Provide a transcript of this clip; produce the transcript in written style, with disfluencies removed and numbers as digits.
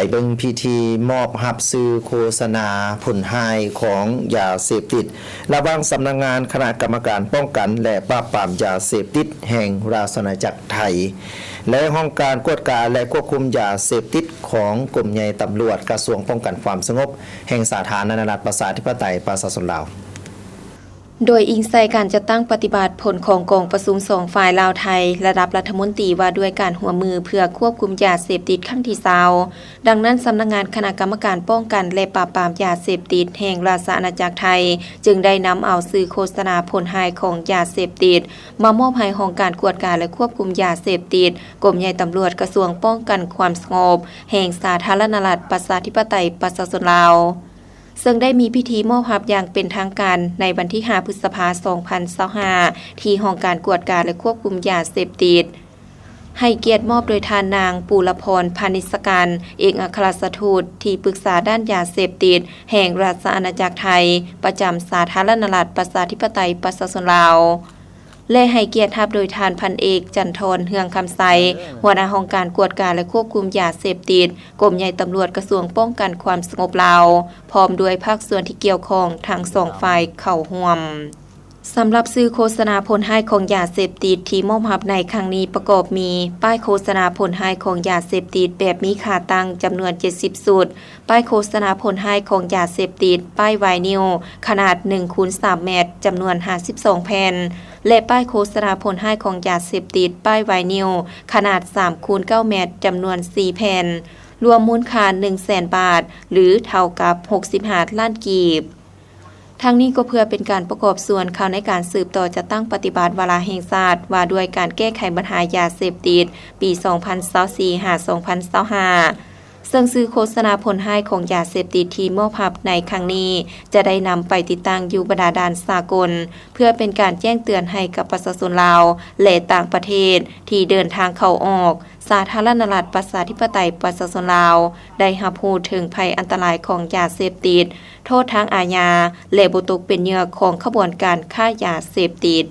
ไปเบิ่งพิธีมอบรับซื้อโฆษณาผลหายของยาเสพติดระหว่างสำนักงานคณะกรรมการป้องกันและปราบปรามยาเสพติดแห่งราชอาณาจักรไทยและห้องการกวดการและควบคุมยาเสพติดของกรมใหญ่ตำรวจกระทรวงป้องกันความสงบแห่งสาธารณรัฐประชาธิปไตยประชาชนลาวโดยอิงใส่การจัดตั้งปฏิบัติผลของกองประชุมสองฝ่ายลาวไทยระดับรัฐมนตรีว่าด้วยการหัวมือเพื่อควบคุมยาเสพติดขั้นที่20ดังนั้นสำนักงานคณะกรรมการป้องกันและปราบปรามยาเสพติดแห่งราชอาณาจักรไทยจึงได้นำเอาสื่อโฆษณาผลหายของยาเสพติดมามอบให้ห้องการกวดการและควบคุมยาเสพติดกรมใหญ่ตำรวจกระทรวงป้องกันความสงบแห่งสาธารณรัฐประชาธิปไตยประชาชนลาวซึ่งได้มีพิธีมอบรับอย่างเป็นทางการในวันที่5พฤษภาคม2025ที่ห้องการกวดการและควบคุมยาเสพติดให้เกียรติมอบโดยทานนางปูรพรพานิชการเอกอัครราชทูตที่ปรึกษาด้านยาเสพติดแห่งราชอาณาจักรไทยประจำสาธารณรัฐประชาธิปไตยประชาชนลาวและให้เกียรติรับโดยทานพันเอกจันทรเฮืองคำไสหัวหน้าห้องการกวดการและควบคุมยาเสพติดกรมใหญ่ตำรวจกระทรวงป้องกันความสงบลาวพร้อมด้วยภาคส่วนที่เกี่ยวข้องทั้งสองฝ่ายเข้าร่วมสำหรับซื้อโฆษณาผลหายของยาเสพติดที่มอบรับในครั้งนี้ประกอบมีป้ายโฆษณาผลหายของยาเสพติดแบบมีค่าตั้งจำนวน70สุดป้ายโฆษณาผลหายของยาเสพติดป้ายไวนิลขนาด 1x3 เมตรจำนวน52แผ่นและป้ายโฆษณาผลหายของยาเสพติดป้ายไวนิลขนาด 3x9 เมตรจำนวน4แผ่นรวมมูลค่า 100,000 บาทหรือเท่ากับ65ล้านกีบทั้งนี้ก็เพื่อเป็นการประกอบส่วนข่าวในการสืบต่อจะตั้งปฏิบัติวาระแห่งชาติว่าด้วยการแก้ไขปัญหายาเสพติดปี 2024-2025 ซึ่งซื้อโฆษณาผลหายของยาเสพติดที่มอบรับในครั้งนี้จะได้นำไปติดตั้งอยู่บรรดาด่านสากลเพื่อเป็นการแจ้งเตือนให้กับประชาชนลาวและต่างประเทศที่เดินทางเข้าออกสาธารณรัฐประชาธิปไตยประชาชนลาวได้รับรู้ถึงภัยอันตรายของยาเสพติดโทษทางอาญาและบ่ตกเป็นเหยื่อของขบวนการค้ายาเสพติด